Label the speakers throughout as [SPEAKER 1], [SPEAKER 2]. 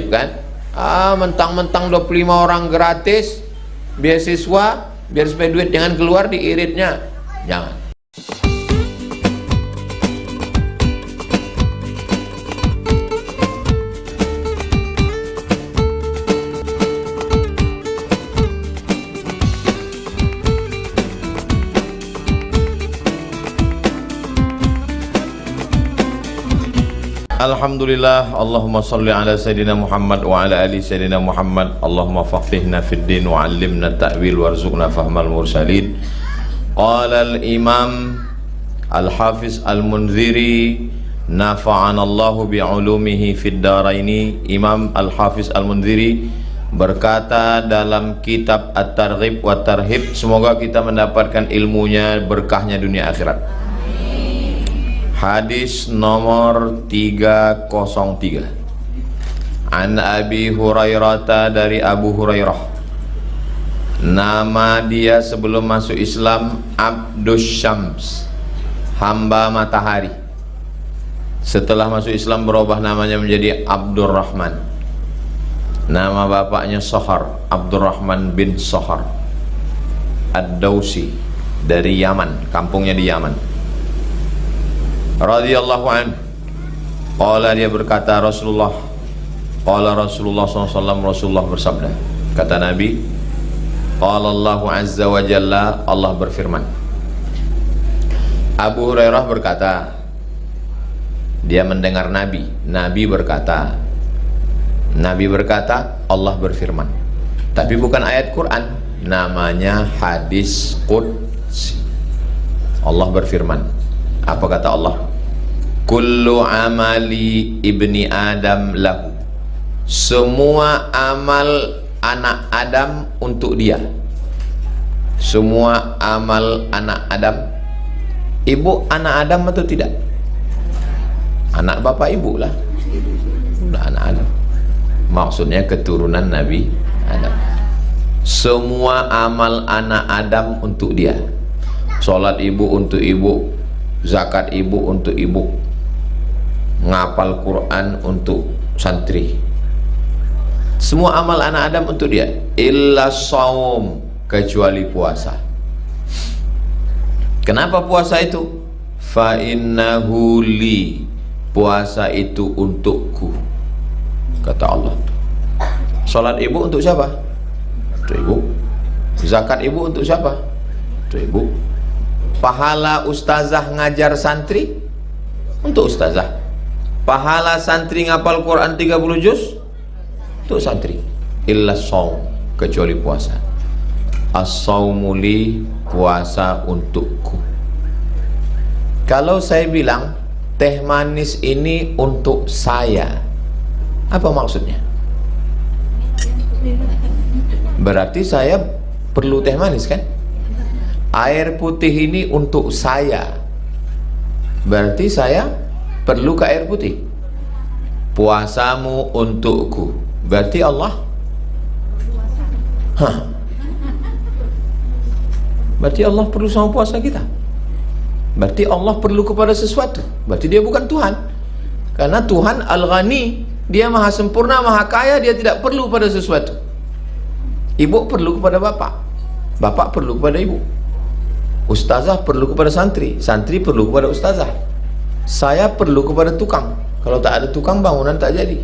[SPEAKER 1] wajib kan? Mentang-mentang 25 orang gratis beasiswa, biar supaya duit jangan keluar diiritnya. Jangan.
[SPEAKER 2] Alhamdulillah, Allahumma salli ala Sayyidina Muhammad wa ala ali Sayyidina Muhammad. Allahumma faqihna fid din wa 'allimna ta'wil warzuqna fahmal mursalin. Qala al-imam al-hafiz al-Munziri nafa'ana Allahu bi'ulumihi fid daraini. Imam al-hafiz al-Munziri berkata dalam kitab At-Targhib wa Tarhib, semoga kita mendapatkan ilmunya, berkahnya dunia akhirat. Hadis nomor 303, An Abi Hurairah, dari Abu Hurairah. Nama dia sebelum masuk Islam Abdus Syams, hamba matahari. Setelah masuk Islam berubah namanya menjadi Abdurrahman. Nama bapaknya Sohar, Abdurrahman bin Sohar Ad-Dausi, dari Yaman, kampungnya di Yaman. Radhiyallahu anhu, qala, dia berkata, qala Rasulullah SAW, Rasulullah bersabda, kata Nabi, qala Allahu azza wa jalla, Allah berfirman. Abu Hurairah berkata, dia mendengar Nabi berkata, Allah berfirman. Tapi bukan ayat Quran, namanya hadis qudsi. Allah berfirman. Apa kata Allah? Kullu amali ibni Adam lahu. Semua amal anak Adam untuk dia. Semua amal anak Adam. Ibu anak Adam atau tidak? Anak bapak ibu lah. Anak Adam. Maksudnya keturunan Nabi Adam. Semua amal anak Adam untuk dia. Salat ibu untuk ibu, zakat ibu untuk ibu, ngapal Quran untuk santri. Semua amal anak Adam untuk dia, illa shaum, kecuali puasa. Kenapa puasa itu? Fa innahu li, puasa itu untukku, kata Allah. Salat ibu untuk siapa? Untuk ibu. Zakat ibu untuk siapa? Untuk ibu. Pahala ustazah ngajar santri untuk ustazah. Pahala santri ngapal Quran 30 juz untuk santri. Illa shaum, kecuali puasa. As-saumu li, puasa untukku. Kalau saya bilang teh manis ini untuk saya, apa maksudnya? Berarti saya perlu teh manis kan? Air putih ini untuk saya, berarti saya perlu ke air putih. Puasamu untukku, berarti Allah berarti Allah perlu sama puasa kita. Berarti Allah perlu kepada sesuatu, berarti dia bukan Tuhan. Karena Tuhan Al-Ghani, dia maha sempurna, maha kaya, dia tidak perlu pada sesuatu. Ibu perlu kepada bapak, bapak perlu kepada ibu. Ustazah perlu kepada santri, santri perlu kepada ustazah. Saya perlu kepada tukang. Kalau tak ada tukang, bangunan tak jadi.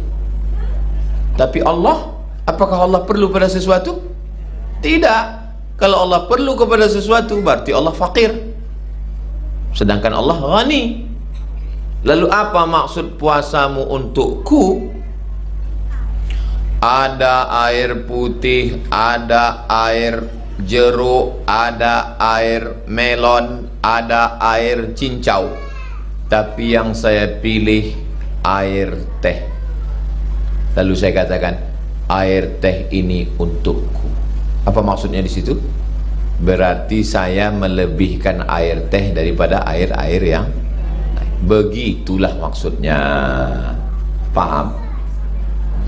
[SPEAKER 2] Tapi Allah, apakah Allah perlu pada sesuatu? Tidak. Kalau Allah perlu kepada sesuatu, berarti Allah fakir. Sedangkan Allah ghani. Lalu apa maksud puasamu untukku? Ada air putih, ada air jeruk, ada air melon, ada air cincau, tapi yang saya pilih air teh. Lalu saya katakan, air teh ini untukku. Apa maksudnya di situ? Berarti saya melebihkan air teh daripada air-air yang begitulah maksudnya. Paham?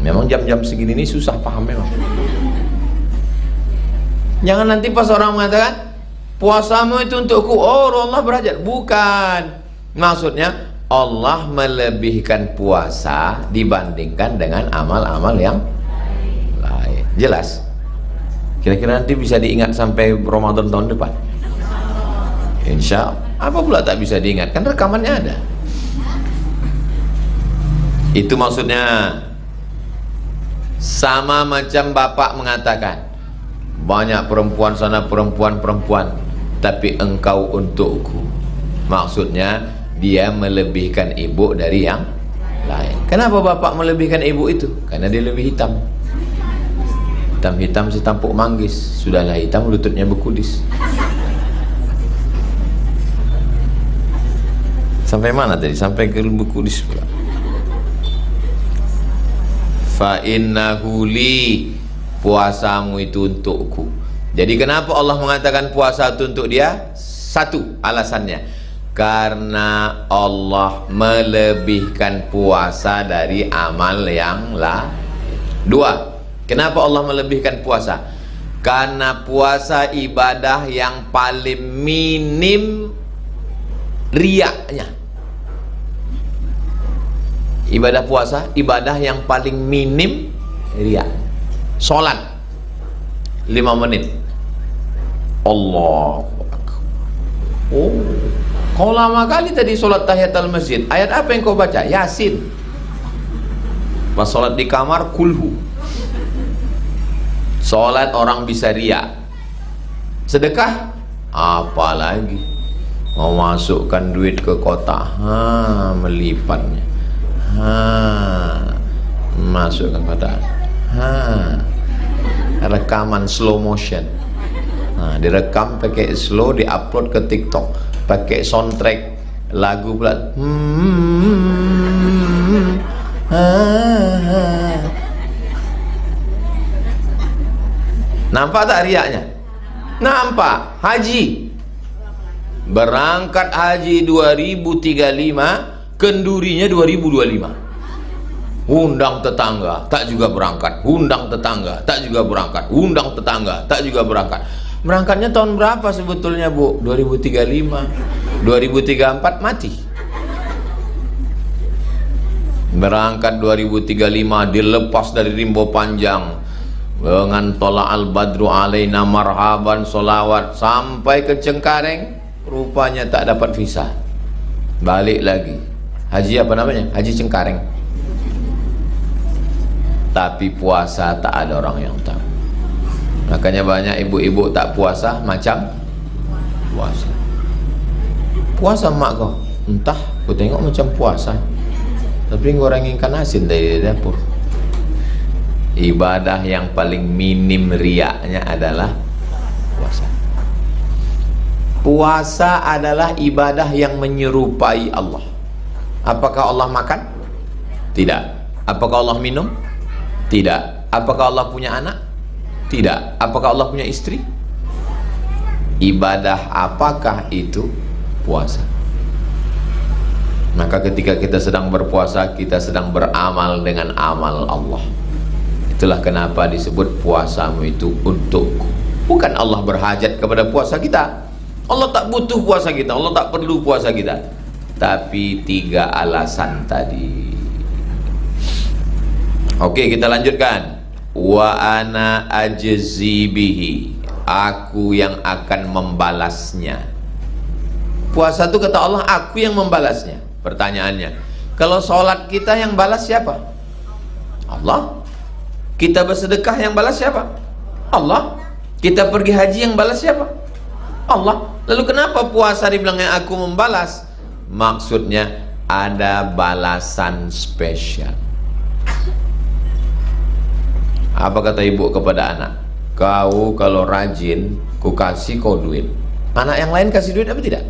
[SPEAKER 2] Memang jam-jam segini ini susah paham memang. Jangan nanti pas orang mengatakan puasamu itu untukku, oh Allah berhajat. Bukan. Maksudnya Allah melebihkan puasa dibandingkan dengan amal-amal yang lain. Jelas? Kira-kira nanti bisa diingat sampai Ramadan tahun depan? Insya Allah. Apa pula tak bisa diingat? Kan rekamannya ada. Itu maksudnya. Sama macam bapak mengatakan, banyak perempuan sana, perempuan, tapi engkau untukku. Maksudnya dia melebihkan ibu dari yang lain. Kenapa bapak melebihkan ibu itu? Karena dia lebih hitam. Hitam-hitam setampuk manggis. Sudahlah hitam, lututnya bekudis. Sampai mana tadi? Sampai ke bekudis pula. Fa innahu li, puasamu itu untukku. Jadi kenapa Allah mengatakan puasa itu untuk dia? Satu alasannya, karena Allah melebihkan puasa dari amal yang lain. Dua, kenapa Allah melebihkan puasa? Karena puasa ibadah yang paling minim riaknya. Ibadah puasa, ibadah yang paling minim riak. Sholat 5 menit, Allahu Akbar. Oh, kau lama kali tadi sholat tahiyatul masjid. Ayat apa yang kau baca? Yasin. Pas sholat di kamar, kulhu. Sholat orang bisa riak. Sedekah, apalagi mau masukkan duit ke kotak, melipatnya. Masukkan pada rekaman slow motion. Direkam pakai slow, diupload ke TikTok, pakai soundtrack lagu pula. Nampak tak riaknya? Nampak. Haji, berangkat haji 2035, kendurinya 2025. Undang tetangga, tak juga berangkat. Undang tetangga, tak juga berangkat. Undang tetangga, tak juga berangkat. Berangkatnya tahun berapa sebetulnya, Bu? 2035. 2034 mati. Berangkat 2035, dilepas dari rimbo panjang dengan tola'al badru alaina marhaban, solawat, sampai ke Cengkareng. Rupanya tak dapat visa. Balik lagi. Haji apa namanya? Haji Cengkareng. Tapi puasa tak ada orang yang tahu. Makanya banyak ibu-ibu tak puasa macam puasa. Puasa mak kau? Entah, aku tengok macam puasa, tapi goreng ikan asin dari dapur. Ibadah yang paling minim riaknya adalah puasa. Puasa adalah ibadah yang menyerupai Allah. Apakah Allah makan? Tidak. Apakah Allah minum? Tidak. Apakah Allah punya anak? Tidak. Apakah Allah punya istri? Ibadah apakah itu? Puasa. Maka ketika kita sedang berpuasa, kita sedang beramal dengan amal Allah. Itulah kenapa disebut puasamu itu untukku. Bukan Allah berhajat kepada puasa kita. Allah tak butuh puasa kita, Allah tak perlu puasa kita. Tapi 3 alasan tadi. Oke, kita lanjutkan. Wa ana ajzi bihi, aku yang akan membalasnya. Puasa itu kata Allah, aku yang membalasnya. Pertanyaannya, kalau sholat kita yang balas siapa? Allah. Kita bersedekah yang balas siapa? Allah. Kita pergi haji yang balas siapa? Allah. Lalu kenapa puasa dibilangnya aku membalas? Maksudnya ada balasan spesial. Apa kata ibu kepada anak? Kau kalau rajin, ku kasih kau duit. Anak yang lain kasih duit apa tidak?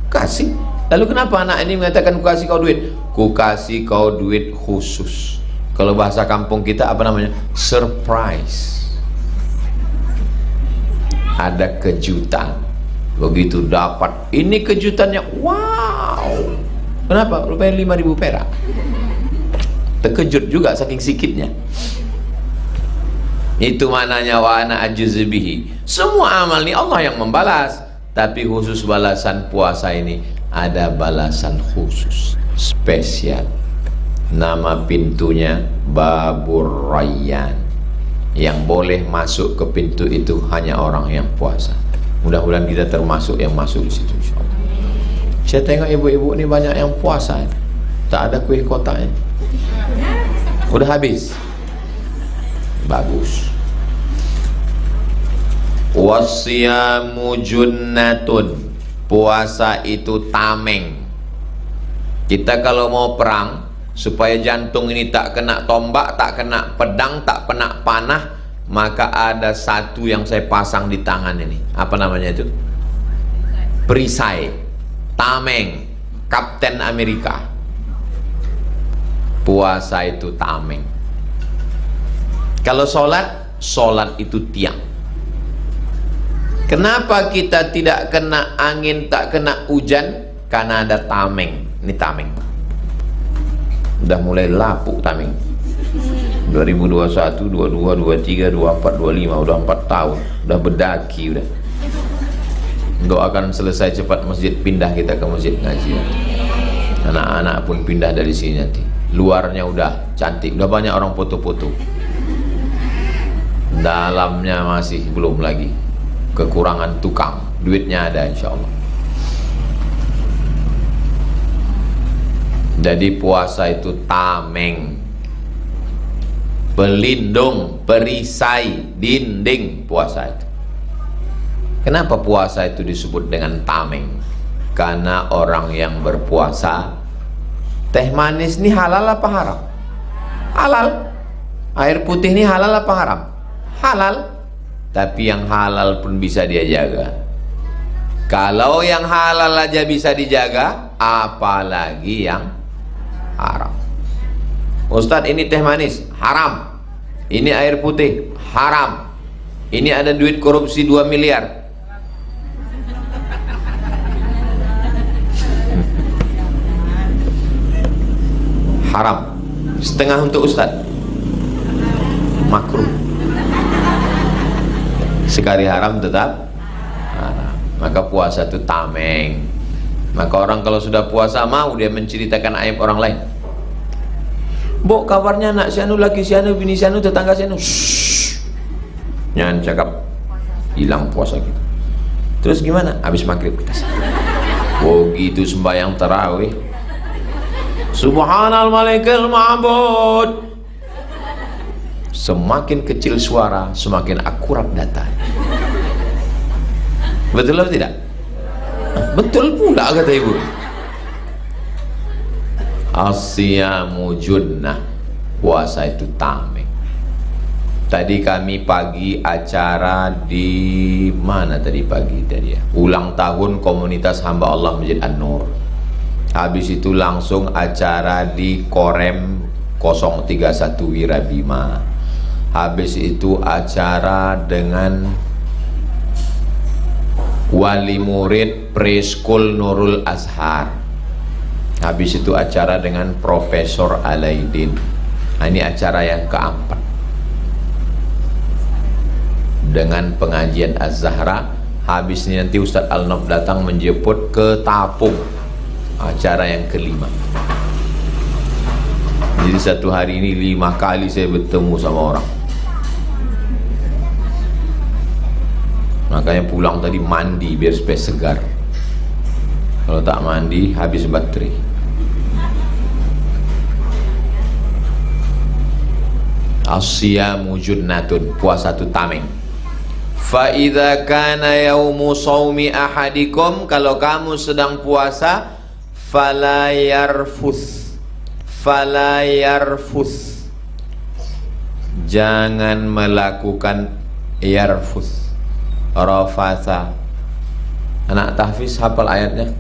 [SPEAKER 2] Kasih. Lalu kenapa anak ini mengatakan ku kasih kau duit? Ku kasih kau duit khusus. Kalau bahasa kampung kita apa namanya? Surprise. Ada kejutan. Begitu dapat, ini kejutannya, wow. Kenapa? Rupanya 5.000 perak. Terkejut juga saking sikitnya. Itu maknanya wa ana ajzi bihi. Semua amal ini Allah yang membalas, tapi khusus balasan puasa ini ada balasan khusus spesial. Nama pintunya Babur Rayyan. Yang boleh masuk ke pintu itu hanya orang yang puasa. Mudah-mudahan kita termasuk yang masuk di situ, insyaallah. Saya tengok ibu-ibu ni banyak yang puasa, tak ada kuih kotaknya. Udah habis. Bagus. Wasiyamu junnatun. Puasa itu tameng. Kita kalau mau perang, supaya jantung ini tak kena tombak, tak kena pedang, tak kena panah, maka ada satu yang saya pasang di tangan ini. Apa namanya itu? Perisai. Tameng. Kapten Amerika. Puasa itu tameng. Kalau sholat, sholat itu tiang. Kenapa kita tidak kena angin, tak kena hujan? Karena ada tameng. Ini tameng. Udah mulai lapuk tameng. 2021, 22, 23, 24, 25, udah 4 tahun. Udah berdaki udah. Doakan selesai cepat masjid, pindah kita ke masjid ngaji. Anak-anak pun pindah dari sini nanti. Luarnya udah cantik, udah banyak orang foto-foto. Dalamnya masih belum lagi. Kekurangan tukang, duitnya ada insyaallah. Jadi puasa itu tameng, pelindung, perisai, dinding puasa itu. Kenapa puasa itu disebut dengan tameng? Karena orang yang berpuasa, teh manis ini halal apa haram? Halal. Air putih ini halal apa haram? Halal. Tapi yang halal pun bisa dia jaga. Kalau yang halal aja bisa dijaga, apalagi yang haram. Ustadz, ini teh manis haram, ini air putih haram, ini ada duit korupsi 2 miliar. Haram. Setengah untuk Ustadz, makruh. Sekali haram tetap haram. Maka puasa itu tameng. Maka orang kalau sudah puasa mau dia menceritakan aib orang lain. Bok, kabarnya anak si anu, laki si anu, bini si anu, tetangga si anu. Jangan cakap, hilang puasa kita. Terus gimana? Habis maghrib kita oh gitu sembahyang tarawih. Subhanal malikil ma'bud. Semakin kecil suara, semakin akurat data. Betul atau tidak? Betul pula kata ibu. Asyamu junnah. Puasa itu tameng. Tadi kami pagi acara di mana tadi pagi tadi ya? Ulang tahun komunitas hamba Allah Masjid An-Nur. Habis itu langsung acara di Korem 031 Wirabima. Habis itu acara dengan wali murid Preschool Nurul Azhar. Habis itu acara dengan Profesor Alaidin. Nah, ini acara yang keempat. Dengan pengajian Az-Zahra. Habis ini nanti Ustadz Al-Nof datang menjemput ke Tapung. Acara yang kelima. Jadi satu hari ini 5 kali saya bertemu sama orang. Makanya pulang tadi mandi biar supaya segar. Kalau tak mandi habis baterai. Asyamu junnatun. Puasa itu tameng. Fa idza kana yaumu shaumi ahadikum, kalau kamu sedang puasa, fala yarfus. Fala yarfus. Jangan melakukan yarfus. Rafasa. Anak tahfiz hafal ayatnya.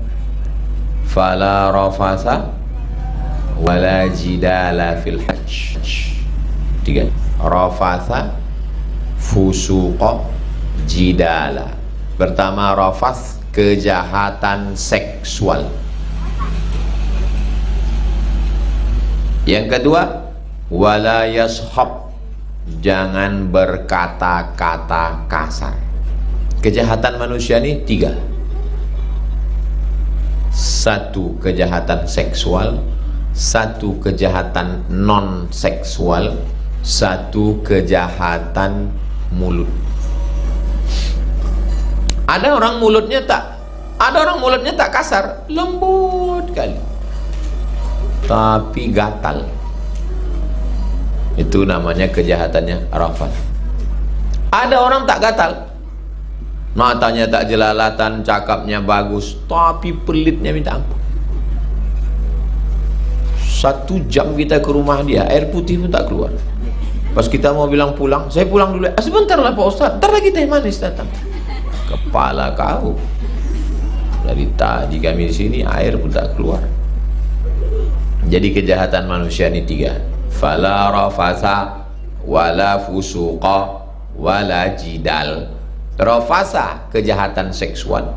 [SPEAKER 2] Fala rafasa wala jidala fil hajj. 3. Rafasa, fusuqa, jidala. Pertama rafas, kejahatan seksual. Yang kedua, wala yashab, jangan berkata-kata kasar. Kejahatan manusia ini 3. satu kejahatan seksual, satu kejahatan non seksual, satu kejahatan mulut. Ada orang mulutnya tak kasar, lembut kali, tapi gatal. Itu namanya kejahatannya rafath. Ada orang tak gatal, matanya tak jelalatan, cakapnya bagus, tapi pelitnya minta ampun. 1 jam kita ke rumah dia, air putih pun tak keluar. Pas kita mau bilang pulang, saya pulang dulu. Sebentar lah Pak Ustaz, ntar lagi teh manis datang. Kepala kau, dari tadi kami di sini air pun tak keluar. Jadi kejahatan manusia ini 3. Fala rafasa wala fusuqa wala jidal. Rafasa, kejahatan seksual.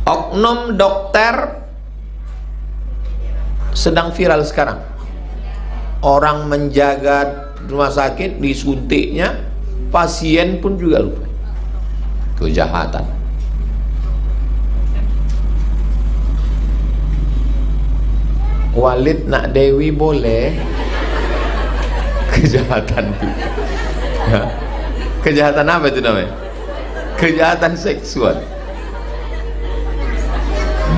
[SPEAKER 2] Oknum dokter sedang viral sekarang. Orang menjaga rumah sakit, disuntiknya, pasien pun juga lupa. Kejahatan. Walid nak Dewi boleh. Kejahatan itu. Kejahatan apa itu namanya? Kejahatan seksual.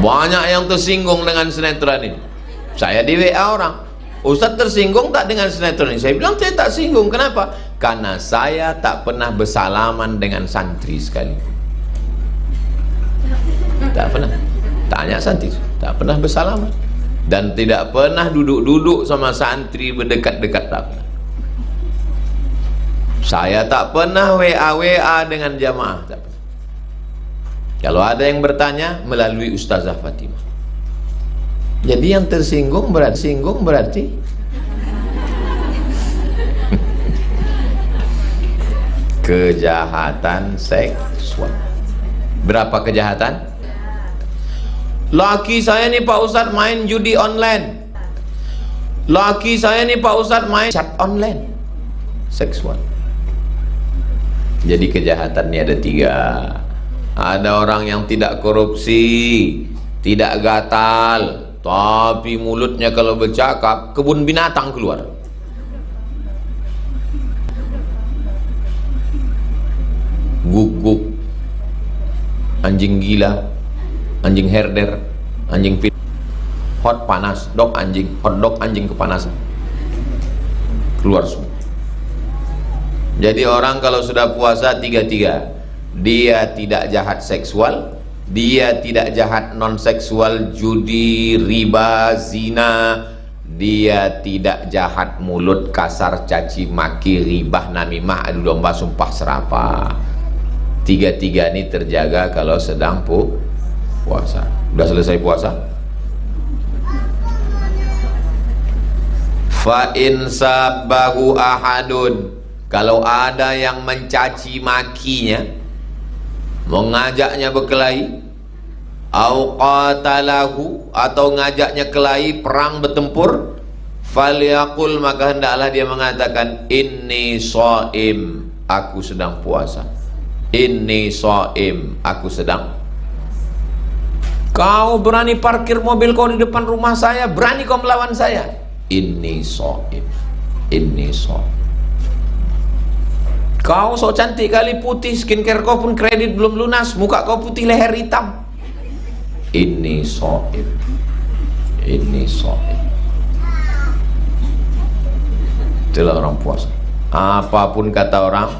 [SPEAKER 2] Banyak yang tersinggung dengan sinetron ini. Saya di WA orang, Ustaz tersinggung tak dengan sinetron ini? Saya bilang saya tak singgung. Kenapa? Karena saya tak pernah bersalaman dengan santri sekali. Tak pernah. Tanya santri, tak pernah bersalaman. Dan tidak pernah duduk-duduk sama santri berdekat-dekat, tak pernah. Saya tak pernah WA dengan jamaah, tak pernah. Kalau ada yang bertanya melalui Ustazah Fatimah. Jadi yang tersinggung berarti kejahatan seksual. Berapa kejahatan? Laki saya nih Pak Ustadz main judi online. Laki saya nih Pak Ustadz main chat online. Seksual. Jadi kejahatannya ada 3. Ada orang yang tidak korupsi, tidak gatal, tapi mulutnya kalau bercakap kebun binatang keluar. Guguk, anjing gila, anjing herder, anjing pit, hot panas, dog anjing, hot dog anjing kepanasan, keluar semua. Jadi orang kalau sudah puasa 3-3, dia tidak jahat seksual, dia tidak jahat non seksual, judi, riba, zina, dia tidak jahat mulut, kasar, caci maki, ribah, namimah, adu domba, sumpah serapah. 3 ini terjaga kalau sedang puasa. Udah selesai puasa? Fa in sabbahu ahadun, kalau ada yang mencaci makinya, mengajaknya berkelahi, au qatalahu, atau ngajaknya kelahi, perang bertempur, falyaqul, maka hendaklah dia mengatakan inni shaim, aku sedang puasa. Inni shaim, aku sedang. Kau berani parkir mobil kau di depan rumah saya, berani kau melawan saya? Inni shaim, inni shaim. Kau sok cantik kali, putih, skincare kau pun kredit belum lunas, muka kau putih, leher hitam. Inni shaim, inni shaim. Itulah orang puasa. Apapun kata orang,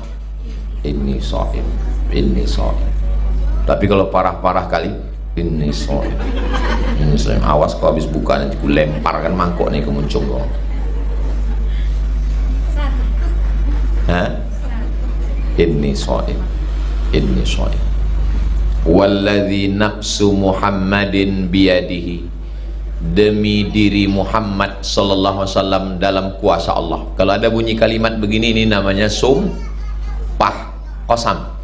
[SPEAKER 2] inni shaim, inni shaim. Tapi kalau parah-parah kali, inni shaim, inni shaim. Awas kau habis buka nanti ku lemparkan mangkok nih ke muncung kau. Hah? Inni shaim, inni shaim. Walladzi nafsu Muhammadin biyadihi, demi diri Muhammad sallallahu alaihi wasallam dalam kuasa Allah. Kalau ada bunyi kalimat begini, ini namanya sumpah, qasam.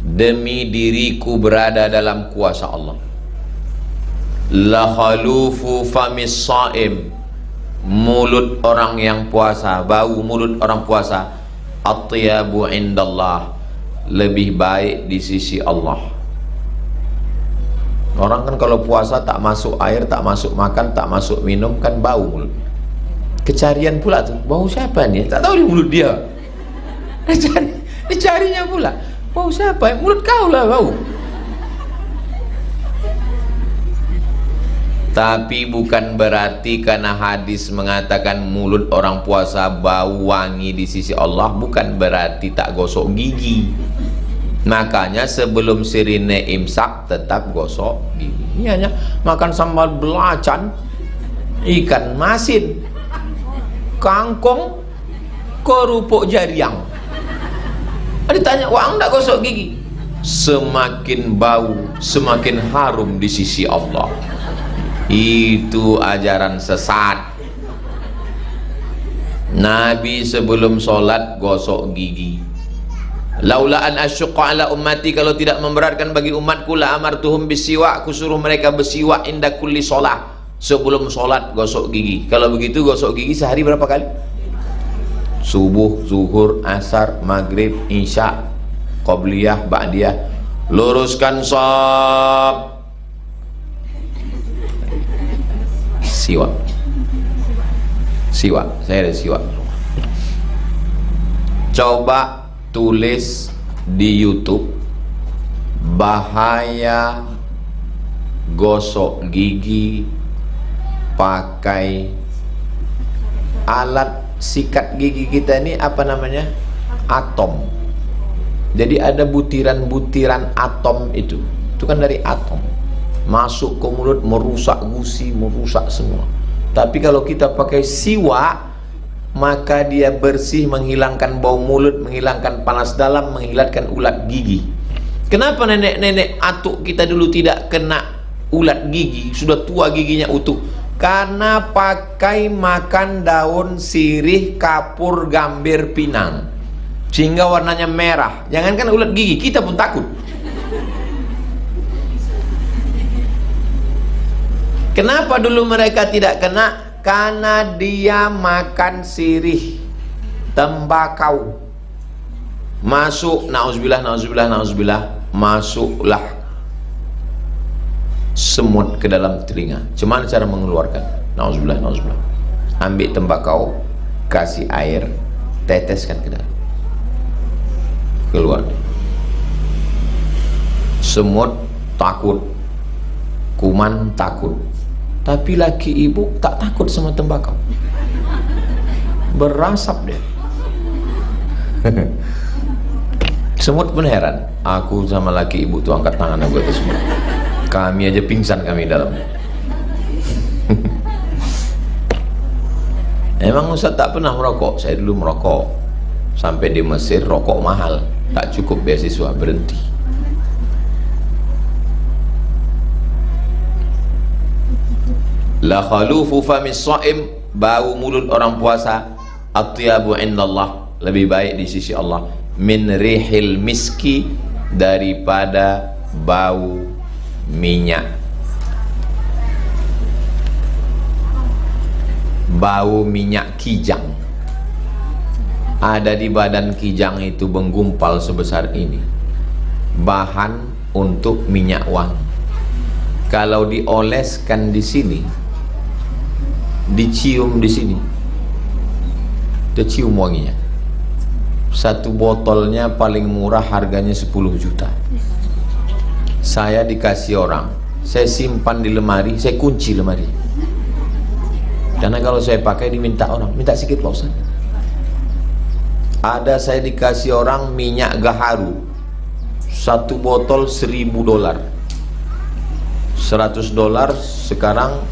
[SPEAKER 2] Demi diriku berada dalam kuasa Allah. La khalufu famis shaim, mulut orang yang puasa, bau mulut orang puasa, atyabu indallah, lebih baik di sisi Allah. Orang kan kalau puasa tak masuk air, tak masuk makan, tak masuk minum, kan bau mulut. Kecarian pula tuh, bau siapa nih? Tak tahu di mulut dia. Dicarinya pula, bau siapa? Mulut kau lah bau. Tapi bukan berarti karena hadis mengatakan mulut orang puasa bau wangi di sisi Allah, bukan berarti tak gosok gigi. Makanya sebelum sirine imsak tetap gosok gigi. Ini hanya makan sambal belacan, ikan masin, kangkung, kerupuk jariang. Ditanya, wah enggak gosok gigi? Semakin bau, semakin harum di sisi Allah. Itu ajaran sesat. Nabi sebelum sholat gosok gigi. Laula an asyqa ala ummati, kalau tidak memberatkan bagi umatku, la amartuhum bisiwak, aku suruh mereka bersiwak inda kulli sholat, sebelum sholat gosok gigi. Kalau begitu gosok gigi sehari berapa kali? Subuh, zuhur, asar, maghrib, isya, qobliyah, ba'diyah. Luruskan shaf. Siwak, siwak, saya ada siwak. Coba tulis di YouTube bahaya gosok gigi pakai alat sikat gigi kita ini, apa namanya? Atom. Jadi ada butiran-butiran atom itu kan dari atom. Masuk ke mulut, merusak gusi, merusak semua. Tapi kalau kita pakai siwak, maka dia bersih, menghilangkan bau mulut, menghilangkan panas dalam, menghilangkan ulat gigi. Kenapa nenek-nenek atuk kita dulu tidak kena ulat gigi? Sudah tua giginya utuh. Karena pakai makan daun sirih, kapur, gambir, pinang, sehingga warnanya merah. Jangankan ulat gigi, kita pun takut. Kenapa dulu mereka tidak kena? Karena dia makan sirih, tembakau. Masuk, na'udzubillah, na'udzubillah, na'udzubillah, masuklah semut ke dalam telinga. Cuman cara mengeluarkan? Na'udzubillah, na'udzubillah. Ambil tembakau, kasih air, teteskan ke dalam, keluar. Semut takut, kuman takut. Tapi laki ibu tak takut sama tembakau, berasap dia. Semut pun heran. Aku sama laki ibu tuh angkat tangan aku atas semut. Kami aja pingsan kami dalam. Emang Ustaz tak pernah merokok? Saya dulu merokok. Sampai di Mesir rokok mahal, tak cukup beasiswa, berhenti. La khalufu famis shaim, bau mulut orang puasa, atyabu indallah, lebih baik di sisi Allah, min rihil miski, daripada bau minyak. Bau minyak kijang. Ada di badan kijang itu menggumpal sebesar ini, bahan untuk minyak wangi. Kalau dioleskan di sini, dicium di sini, tercium wanginya. Satu botolnya paling murah harganya 10 juta. Saya dikasih orang, saya simpan di lemari, saya kunci lemari. Karena kalau saya pakai diminta orang, minta sedikit Pak Ustaz. Ada saya dikasih orang minyak gaharu, satu botol $1.000. $100 sekarang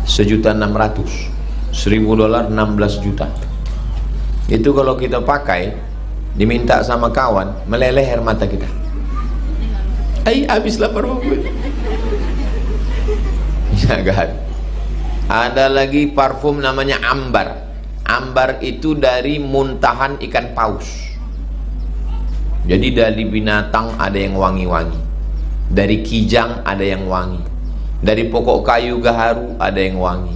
[SPEAKER 2] $1.600.000. $1.000 16 juta. Itu kalau kita pakai, diminta sama kawan, meleleh air mata kita. Habis lapar gue. Ya kan. Ada lagi parfum namanya ambar. Ambar itu dari muntahan ikan paus. Jadi dari binatang ada yang wangi-wangi. Dari kijang ada yang wangi. Dari pokok kayu gaharu ada yang wangi.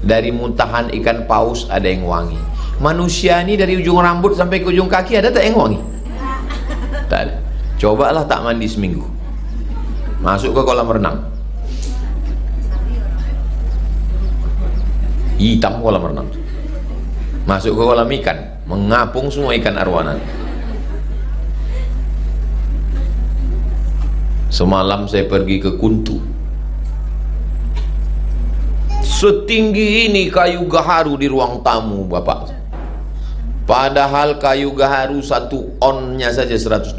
[SPEAKER 2] Dari muntahan ikan paus ada yang wangi. Manusia ini dari ujung rambut sampai ke ujung kaki ada tak yang wangi? Tak ada. Cobalah tak mandi seminggu. masuk ke kolam renang. Hitam kolam renang. Masuk ke kolam ikan, mengapung semua ikan arwana. Semalam saya pergi ke Kuntu. Setinggi ini kayu gaharu di ruang tamu Bapak. Padahal kayu gaharu 1 onnya saja $100.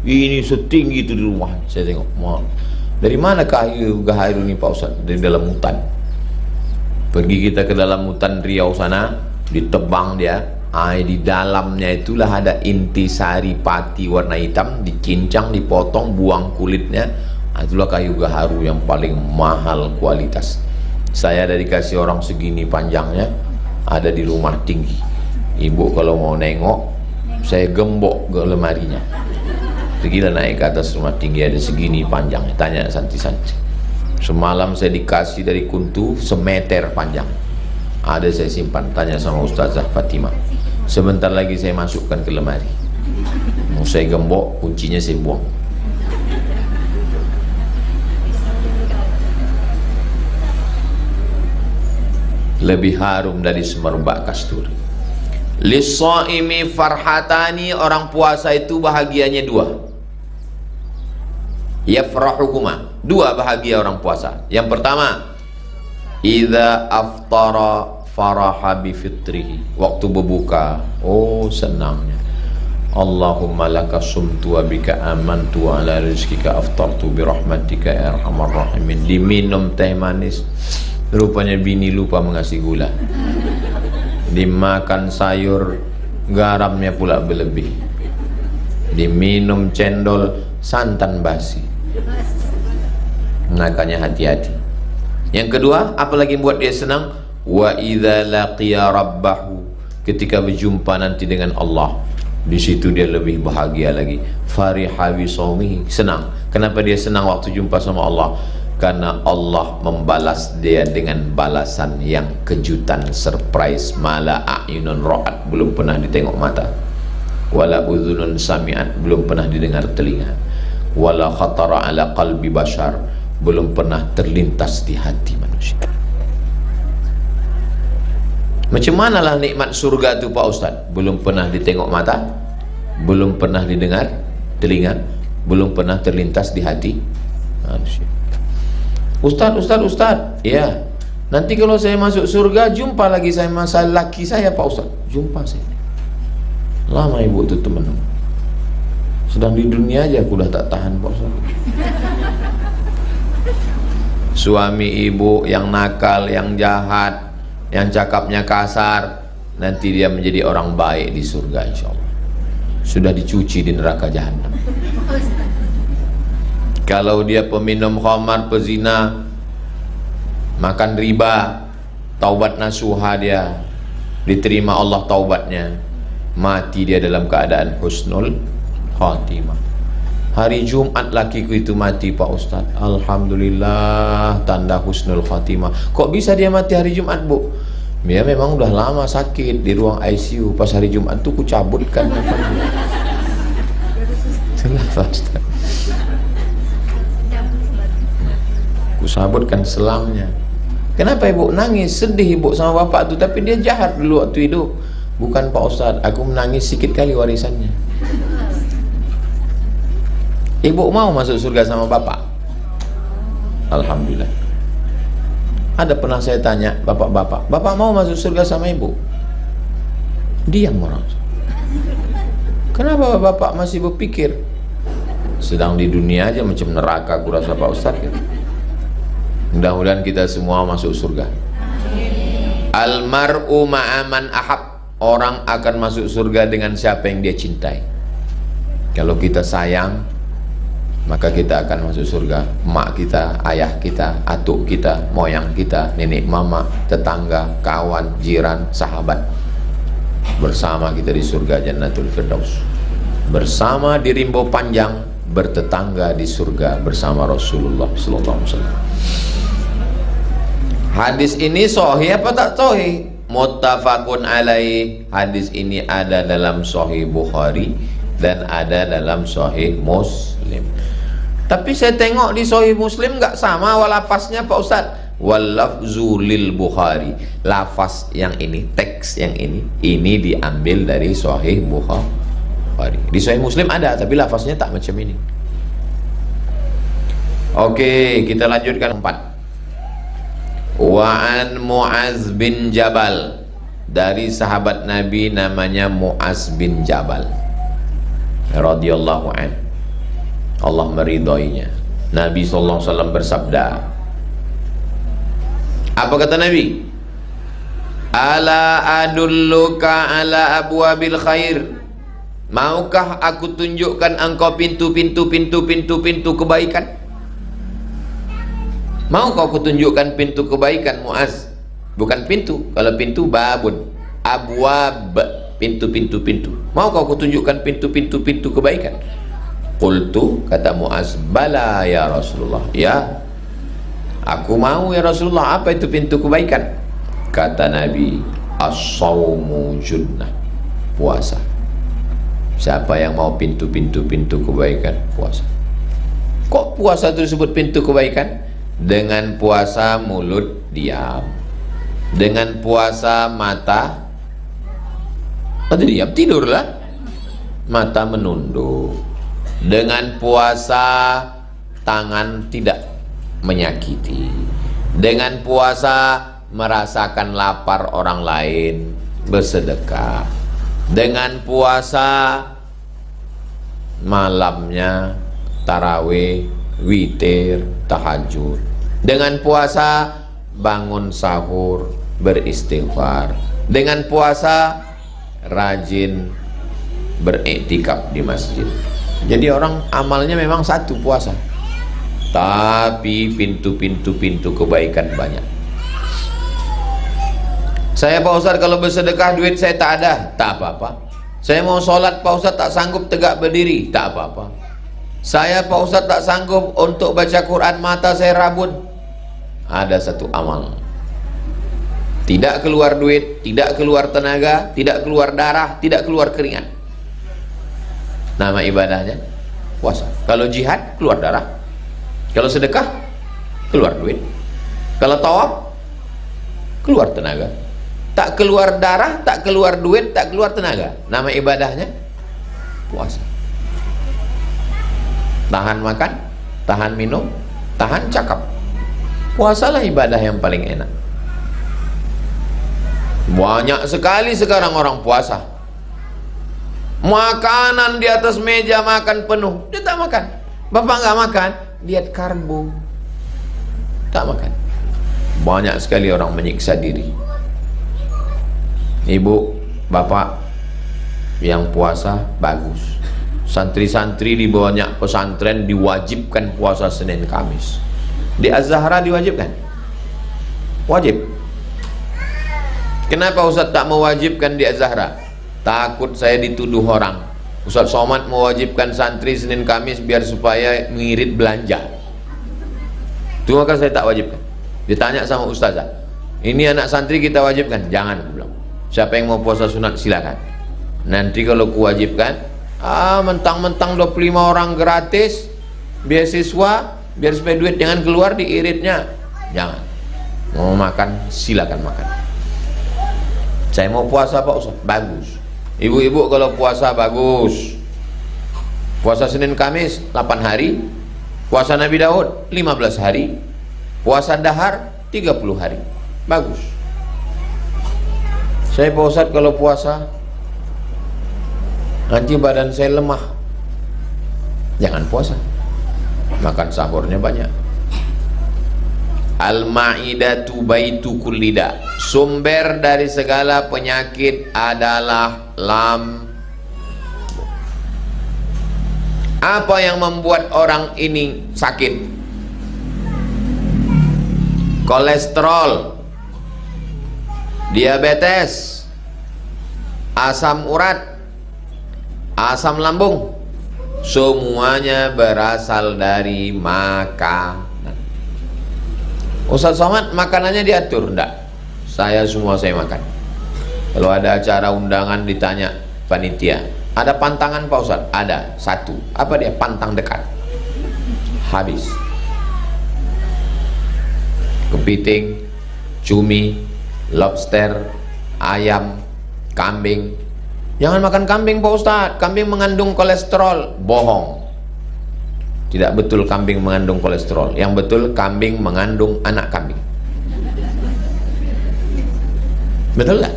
[SPEAKER 2] Ini setinggi itu di rumah. Saya tengok, dari mana kayu gaharu ini Pak Ustaz? Dari dalam hutan. Pergi kita ke dalam hutan Riau sana, ditebang dia. Di dalamnya itulah ada intisari pati warna hitam, dicincang, dipotong, buang kulitnya. Itulah kayu gaharu yang paling mahal kualitas. Saya ada dikasih orang segini panjangnya, ada di rumah tinggi. Ibu kalau mau nengok, saya gembok ke lemarinya. Pergilah naik ke atas rumah tinggi, ada segini panjangnya. Tanya santi-santi. Semalam saya dikasih dari Kuntu semeter panjang. Ada saya simpan. Tanya sama Ustazah Fatimah. Sebentar lagi saya masukkan ke lemari. Mau saya gembok, kuncinya saya buang. Lebih harum dari semerbak kasturi. Lis-shaimi farhatani, orang puasa itu bahagianya 2. Yafrahuhuma, 2 bahagia orang puasa. Yang pertama, idza aftara faraha bi fitrihi, waktu berbuka, senangnya. Allahumma laka sumtu wa bika amantu wa ala rizkika aftartu bi rahmatika ya arhamar rahimin. Diminum teh manis, rupanya bini lupa mengasih gula. Dimakan sayur, garamnya pula berlebih. Diminum cendol, santan basi. Makanya hati-hati. Yang kedua, apalagi buat dia senang? Wa idza laqiya rabbahu, ketika berjumpa nanti dengan Allah, di situ dia lebih bahagia lagi. Fariha bi shaumihi, senang. Kenapa dia senang waktu jumpa sama Allah? Karena Allah membalas dia dengan balasan yang kejutan, surprise. Mala a'yunun ra'at, belum pernah ditengok mata. Wala udhunun sami'at, belum pernah didengar telinga. Wala khatara ala qalbi bashar, belum pernah terlintas di hati manusia. Macam manalah nikmat surga itu Pak Ustaz? Belum pernah ditengok mata, belum pernah didengar telinga, belum pernah terlintas di hati manusia. Ustaz, ya, nanti kalau saya masuk surga, jumpa lagi saya masa laki saya Pak Ustaz. Jumpa saya. Lama ibu itu teman. Sedang di dunia aja aku udah tak tahan Pak Ustaz. Suami ibu yang nakal, yang jahat, yang cakapnya kasar, nanti dia menjadi orang baik di surga insyaallah. Sudah dicuci di neraka jahanam. Kalau dia peminum khamar, pezina, makan riba, taubat nasuha dia, diterima Allah taubatnya, mati dia dalam keadaan husnul khatimah. Hari Jumat lakiku itu mati Pak Ustaz. Alhamdulillah, tanda husnul khatimah. Kok bisa dia mati hari Jumat Bu? Dia memang udah lama sakit di ruang ICU. Pas hari Jumat tuh ku cabutkan. Itulah Pak Ustaz. Ku sabutkan selangnya. Kenapa ibu nangis? Sedih ibu sama bapak tu, tapi dia jahat dulu waktu hidup. Bukan Pak Ustaz, aku menangis sikit kali warisannya. Ibu mau masuk surga sama bapak? Alhamdulillah. Ada pernah saya tanya bapak-bapak, bapak mau masuk surga sama ibu? Diam orang. Kenapa bapak masih berpikir? Sedang di dunia aja macam neraka aku rasa Pak Ustaz gitu. Mudah-mudahan kita semua masuk surga. Almar'u ma'aman ahab, orang akan masuk surga dengan siapa yang dia cintai. Kalau kita sayang, maka kita akan masuk surga. Mak kita, ayah kita, atuk kita, moyang kita, nenek mama, tetangga, kawan, jiran, sahabat, bersama kita di surga Jannatul Firdaus, bersama di rimbo panjang, bertetangga di surga bersama Rasulullah sallallahu alaihi wasallam. Hadis ini sahih apa tak sahih? Muttafaqun alaih. Hadis ini ada dalam sahih Bukhari dan ada dalam sahih Muslim. Tapi saya tengok di Sahih Muslim nggak sama walafaznya Pak Ustaz. Walafzu lil Bukhari. Lafaz yang ini, teks yang ini diambil dari Sahih Bukhari. Di Sahih Muslim ada, tapi lafaznya tak macam ini. Oke, kita lanjutkan 4. Wa an Mu'az bin Jabal, dari sahabat Nabi namanya Mu'az bin Jabal radhiyallahu an, Allah meridhoinya. Nabi SAW bersabda, apa kata Nabi? Ala adulluka ala abwabil khair, maukah aku tunjukkan engkau pintu kebaikan? Maukah aku tunjukkan pintu kebaikan, Mu'az? Bukan pintu, kalau pintu babun, abwab, pintu. Maukah aku tunjukkan pintu kebaikan? Qultu, kata Mu'az, bala ya Rasulullah. Ya, aku mau ya Rasulullah. Apa itu pintu kebaikan? Kata Nabi, as-sawmu junnah, puasa. Siapa yang mau pintu kebaikan? Puasa. Kok puasa itu disebut pintu kebaikan? Dengan puasa mulut diam, dengan puasa mata diam, tidurlah, mata menunduk. Dengan puasa tangan tidak menyakiti. Dengan puasa merasakan lapar orang lain, bersedekah. Dengan puasa malamnya tarawih, witir, tahajud. Dengan puasa bangun sahur, beristighfar. Dengan puasa rajin beriktikaf di masjid. Jadi orang amalnya memang satu, puasa, tapi pintu kebaikan banyak. Saya Pak Ustaz kalau bersedekah duit saya tak ada, tak apa-apa. Saya mau sholat Pak Ustaz tak sanggup tegak berdiri, tak apa-apa. Saya Pak Ustaz tak sanggup untuk baca Quran, mata saya rabun. Ada satu amal, tidak keluar duit, tidak keluar tenaga, tidak keluar darah, tidak keluar keringat. Nama ibadahnya puasa. Kalau jihad keluar darah, kalau sedekah keluar duit, kalau tawaf keluar tenaga. Tak keluar darah, tak keluar duit, tak keluar tenaga. Nama ibadahnya puasa. Tahan makan, tahan minum, tahan cakap. Puasalah ibadah yang paling enak. Banyak sekali sekarang orang puasa, makanan di atas meja makan penuh, dia tak makan. Bapak nggak makan, diet karbo, tak makan. Banyak sekali orang menyiksa diri. Ibu, bapak yang puasa bagus. Santri-santri di banyak pesantren diwajibkan puasa Senin Kamis. Di Az-Zahra diwajibkan, wajib. Kenapa Ustaz tak mewajibkan di Az-Zahra? Takut saya dituduh orang, Ustaz Somad mewajibkan santri Senin Kamis biar supaya mengirit belanja. Itu maka saya tak wajibkan. Ditanya sama ustazah, ini anak santri kita wajibkan? Jangan, belum. Siapa yang mau puasa sunat silakan. Nanti kalau kuwajibkan, mentang-mentang 25 orang gratis beasiswa, biar supaya duit jangan keluar di iritnya. Jangan. Mau makan silakan makan. Saya mau puasa Pak Ustaz, bagus. Ibu-ibu kalau puasa bagus. Puasa Senin Kamis 8 hari, puasa Nabi Daud 15 hari, puasa dahar 30 hari, bagus. Saya Pak Ustaz kalau puasa nanti badan saya lemah, jangan puasa, makan sahurnya banyak. Al-ma'idatu baitu kullida, sumber dari segala penyakit adalah lambung. Apa yang membuat orang ini sakit? Kolesterol, diabetes, asam urat, asam lambung, semuanya berasal dari makanan. Ustaz Somad makanannya diatur? Enggak, saya makan. Kalau ada acara undangan ditanya panitia, ada pantangan Pak Ustaz? Ada, satu. Apa dia? Pantang dekat.
[SPEAKER 1] habis. Kepiting, cumi, lobster, ayam, kambing. Jangan makan kambing Pak Ustadz, kambing mengandung kolesterol. Bohong. Tidak betul kambing mengandung kolesterol. Yang betul kambing mengandung anak kambing. Betul tak?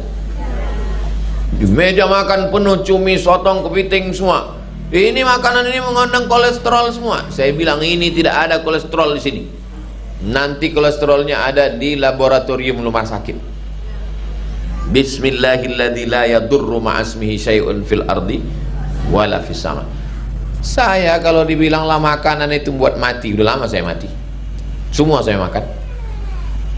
[SPEAKER 1] Di meja makan penuh cumi, sotong, kepiting semua. Ini makanan ini mengandung kolesterol semua. Saya bilang ini tidak ada kolesterol di sini. Nanti kolesterolnya ada di laboratorium rumah sakit. Bismillahilladzi la yadurru ma'asmihi syai'un fil ardi wala fis sama. Saya kalau dibilanglah makanan itu buat mati, udah lama saya mati. Semua saya makan.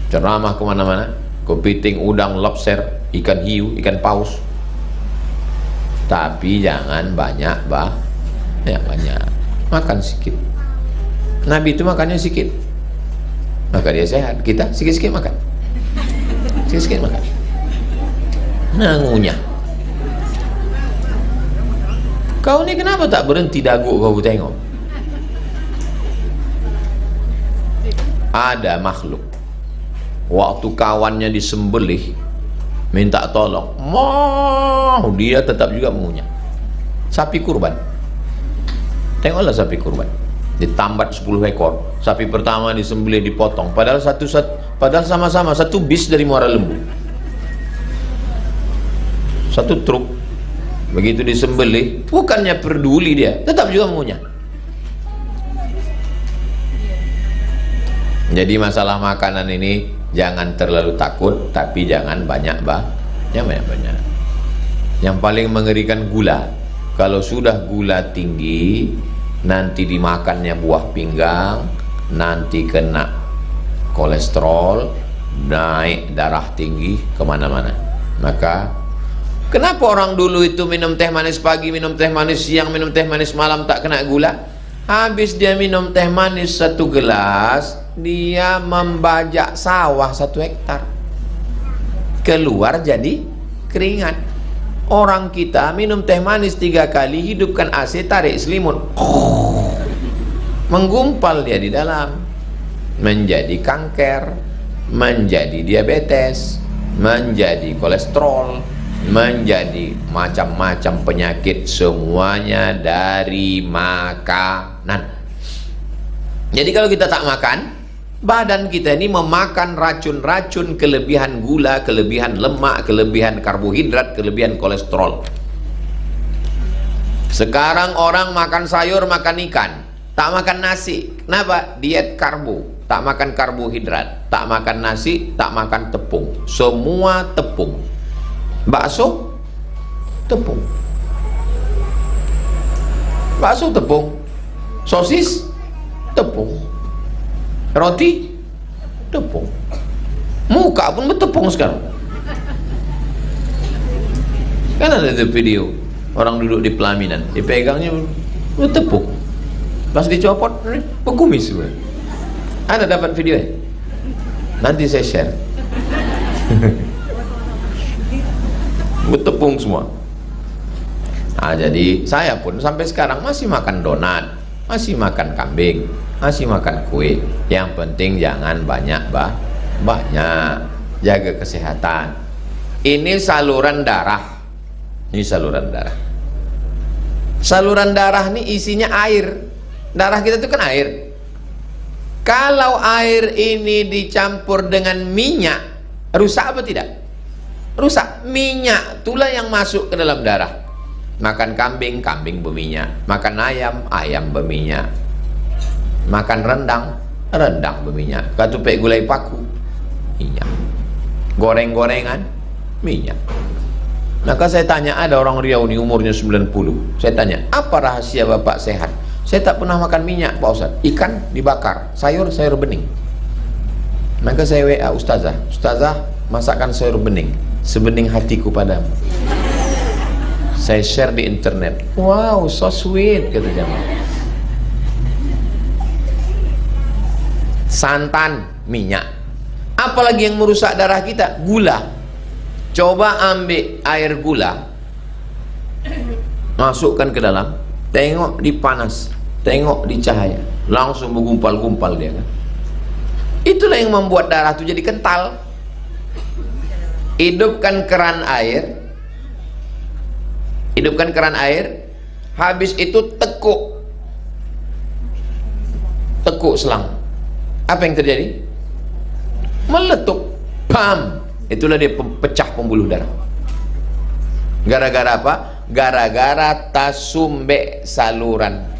[SPEAKER 1] Ceramah kemana-mana, kepiting, udang, lobster, ikan hiu, ikan paus. Tapi jangan banyak, ya banyak. Makan sedikit. Nabi itu makannya sedikit, maka dia sehat. Kita sikit-sikit makan, sikit-sikit makan. Nah, ngunyah. Kau ini kenapa tak berhenti dagu kau tengok? Ada makhluk waktu kawannya disembelih minta tolong, mau dia tetap juga mengunyah. Sapi kurban, tengoklah sapi kurban ditambat 10 ekor. Sapi pertama disembelih, dipotong, padahal padahal sama-sama satu bis dari Muara Lembu, satu truk. Begitu disembelih, bukannya peduli dia, tetap juga mengunyah. Jadi masalah makanan ini jangan terlalu takut, tapi jangan banyak banyak. Yang paling mengerikan gula. Kalau sudah gula tinggi, nanti dimakannya buah pinggang, nanti kena kolesterol, naik darah tinggi kemana-mana. Maka kenapa orang dulu itu minum teh manis pagi, minum teh manis siang, minum teh manis malam tak kena gula? Habis dia minum teh manis 1 gelas, dia membajak sawah 1 hektar. Keluar jadi keringat. Orang kita minum teh manis 3 kali, hidupkan AC, tarik selimut, menggumpal dia di dalam, menjadi kanker, menjadi diabetes, menjadi kolesterol, menjadi macam-macam penyakit, semuanya dari makanan. Jadi kalau kita tak makan, badan kita ini memakan racun-racun, kelebihan gula, kelebihan lemak, kelebihan karbohidrat, kelebihan kolesterol. Sekarang orang makan sayur, makan ikan, tak makan nasi. Kenapa? Diet karbo, tak makan karbohidrat, tak makan nasi, tak makan tepung, semua tepung. Bakso, tepung. Bakso, tepung. Sosis, tepung. Roti, tepung. Muka pun bertepung sekarang. Kan ada itu video orang duduk di pelaminan, dipegangnya bertepung, pas dicopot berkumis. Ada dapat video? Nanti saya share. Bertepung semua. Nah, jadi saya pun sampai sekarang masih makan donat, masih makan kambing, masih makan kue. Yang penting jangan banyak. Jaga kesehatan. Ini saluran darah. Ini saluran darah. Saluran darah ini isinya air. Darah kita itu kan air. Kalau air ini dicampur dengan minyak, rusak apa tidak? Rusak. Minyak itulah yang masuk ke dalam darah. Makan kambing, kambing berminyak. Makan ayam, ayam berminyak. Makan rendang, rendang berminyak. Ketupek gulai paku, minyak. Goreng-gorengan, minyak. Maka saya tanya, ada orang Riau ini umurnya 90. Saya tanya, apa rahasia Bapak sehat? Saya tak pernah makan minyak Pak Ustaz. Ikan dibakar, sayur bening. Maka saya WA Ustazah, Ustazah masakan sayur bening, sebening hatiku padamu. Saya share di internet. Wow, so sweet, kata jamaah. Santan, minyak. Apalagi yang merusak darah kita? Gula. Coba ambil air gula, masukkan ke dalam, tengok di panas, tengok di cahaya. langsung bergumpal-gumpal dia kan. Itulah yang membuat darah itu jadi kental. Hidupkan keran air, habis itu tekuk selang. Apa yang terjadi? Meletup, pam. Itulah dia pecah pembuluh darah. Gara-gara apa? Gara-gara tasumbe saluran.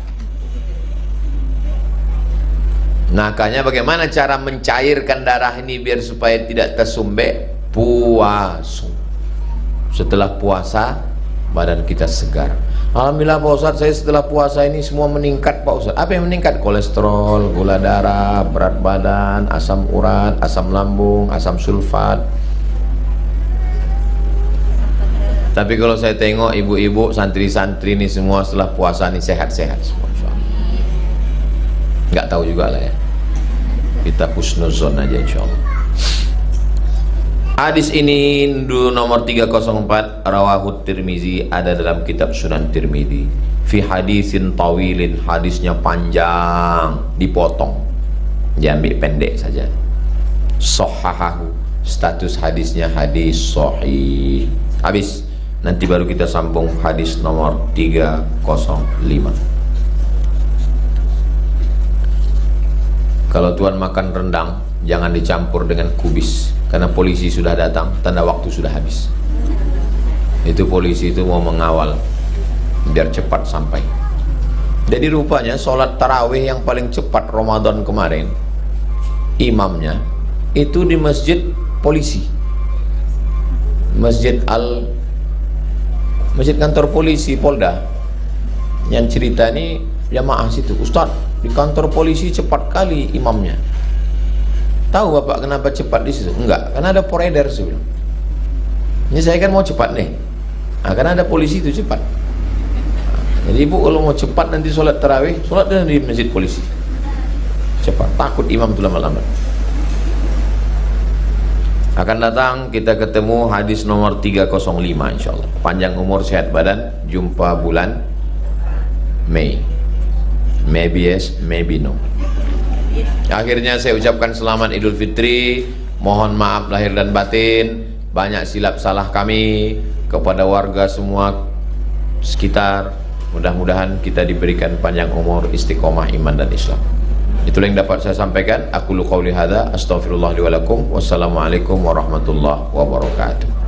[SPEAKER 1] Makanya bagaimana cara mencairkan darah ini biar supaya tidak tersumbat? Puasa. Setelah puasa badan kita segar. Alhamdulillah Pak Ustadz, saya setelah puasa ini semua meningkat Pak Ustadz. Apa yang meningkat? Kolesterol, gula darah, berat badan, asam urat, asam lambung, asam sulfat. Tapi kalau saya tengok ibu-ibu, santri-santri ini semua setelah puasa ini sehat-sehat semua. Nggak tahu juga lah ya. Kita husnuzon aja insyaallah. Hadis ini nomor 304 rawahu Tirmizi, ada dalam kitab Sunan Tirmizi. Fi hadisin tawilin, hadisnya panjang, dipotong. Diambil pendek saja. Sahhahahu, status hadisnya hadis sahih. Habis, nanti baru kita sambung hadis nomor 305. Kalau tuan makan rendang, jangan dicampur dengan kubis, karena polisi sudah datang, tanda waktu sudah habis. Itu polisi itu mau mengawal biar cepat sampai. Jadi rupanya sholat tarawih yang paling cepat Ramadan kemarin, imamnya itu di masjid polisi, masjid kantor polisi Polda. Yang cerita ini jamaah situ, Ustadz, di kantor polisi cepat kali imamnya. Tahu Bapak kenapa cepat di situ? Enggak, karena ada poredar sih. Ini saya kan mau cepat nih. Nah, karena ada polisi itu cepat. Jadi ibu kalau mau cepat nanti sholat tarawih, sholatnya di masjid polisi. Cepat, takut imam itu lama-lama. Akan datang kita ketemu hadis nomor 305 insyaallah. Panjang umur sehat badan, jumpa bulan Mei. Maybe yes, maybe no. Akhirnya saya ucapkan selamat Idul Fitri. Mohon maaf lahir dan batin, banyak silap salah kami kepada warga semua sekitar. Mudah-mudahan kita diberikan panjang umur, istiqomah iman dan Islam. Itulah yang dapat saya sampaikan. Aku lu qauli hadza, astaghfirullah li wa lakum. Wassalamualaikum warahmatullahi wabarakatuh.